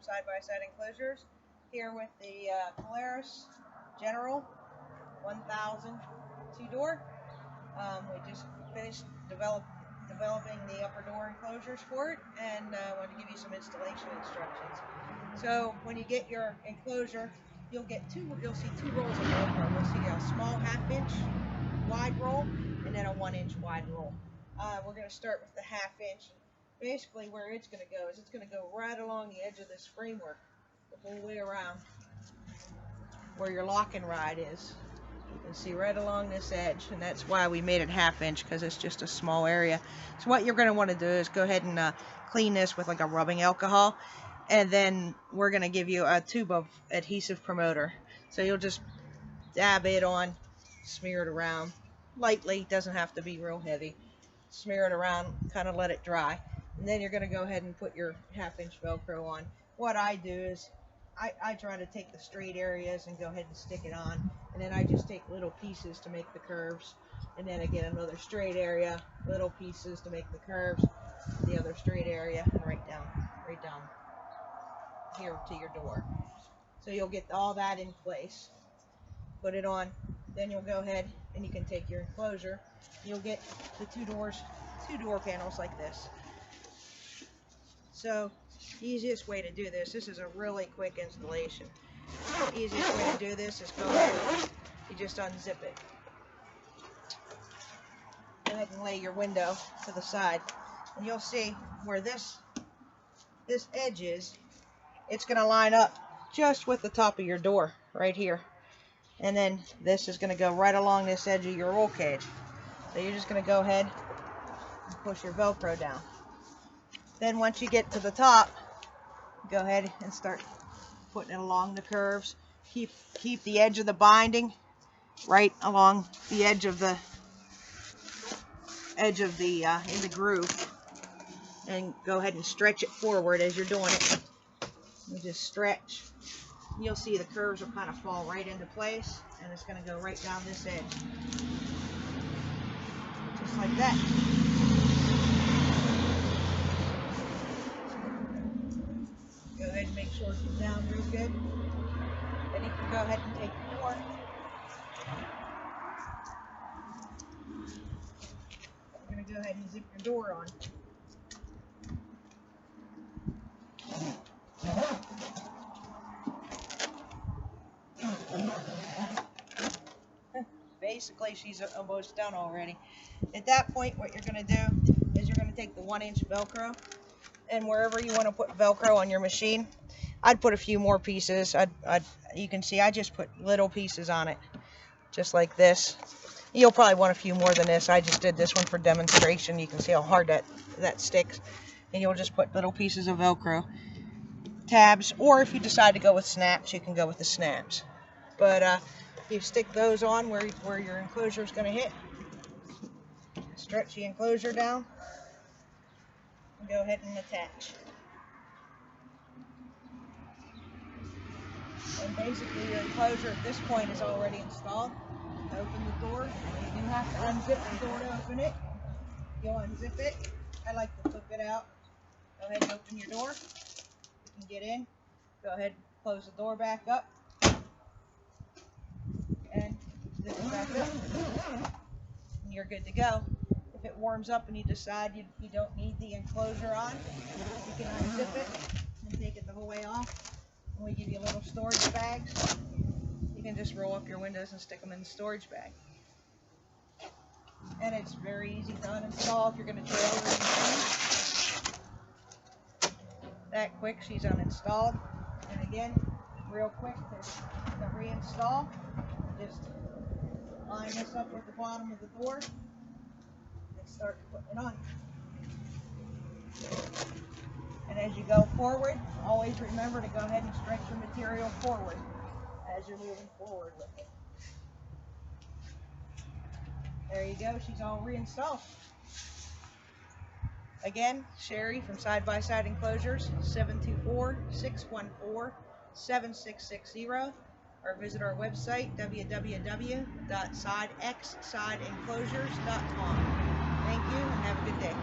Side-by-Side Enclosures, here with the Polaris General 1000 two-door. We just finished developing the upper door enclosures for it, and want to give you some installation instructions. So when you get your enclosure, you'll see two rolls of Velcro. You'll see a small 1/2-inch wide roll and then a 1-inch wide roll. We're going to start with the 1/2-inch. Basically where it's going to go is it's going to go right along the edge of this framework the whole way around where your lock and ride is. You can see right along this edge, and that's why we made it 1/2-inch, because it's just a small area. So what you're going to want to do is go ahead and clean this with like a rubbing alcohol, and then we're going to give you a tube of adhesive promoter. So you'll just dab it on, smear it around lightly, doesn't have to be real heavy. Smear it around, kind of let it dry, and then you're going to go ahead and put your 1/2-inch Velcro on. What I do is I try to take the straight areas and go ahead and stick it on, and then I just take little pieces to make the curves, and then again another straight area, little pieces to make the curves, the other straight area, and right down here to your door. So you'll get all that in place, put it on, then you'll go ahead and you can take your enclosure. You'll get the two door panels like this. So easiest way to do this is a really quick installation. The easiest way to do this is go ahead, you just unzip it. Go ahead and lay your window to the side, and you'll see where this edge is. It's going to line up just with the top of your door right here, and then this is going to go right along this edge of your roll cage. So you're just going to go ahead and push your Velcro down. Then once you get to the top, go ahead and start putting it along the curves. Keep the edge of the binding right along the edge of the in the groove, and go ahead and stretch it forward as you're doing it. You just stretch. You'll see the curves will kind of fall right into place, and it's going to go right down this edge, just like that. Go ahead and make sure it's down real good. Then you can go ahead and take your door. We're going to go ahead and zip your door on. Basically, she's almost done already. At that point, what you're going to do is you're going to take the 1-inch Velcro, and wherever you want to put Velcro on your machine, I'd put a few more pieces. You can see I just put little pieces on it, just like this. You'll probably want a few more than this. I just did this one for demonstration. You can see how hard that sticks, and you'll just put little pieces of Velcro tabs, or if you decide to go with snaps, you can go with the snaps. But you stick those on where your enclosure is going to hit. Stretch the enclosure down and go ahead and attach. And basically your enclosure at this point is already installed. Open the door. You do have to unzip the door to open it. You'll unzip it. I like to flip it out. Go ahead and open your door. You can get in. Go ahead and close the door back up. And zip it back up. And you're good to go. If it warms up and you decide you don't need the enclosure on, you can unzip it and take it the whole way off. And we give you little storage bags. You can just roll up your windows and stick them in the storage bag. And it's very easy to uninstall if you're going to trailer your machine. That quick, she's uninstalled. And again, real quick to reinstall, just line this up with the bottom of the door and start putting it on. And as you go forward, always remember to go ahead and stretch your material forward as you're moving forward with it. There you go, she's all reinstalled. Again, Sherry from Side-by-Side Enclosures, 724-614-7660, or visit our website, www.sidexsideenclosures.com. Thank you, and have a good day.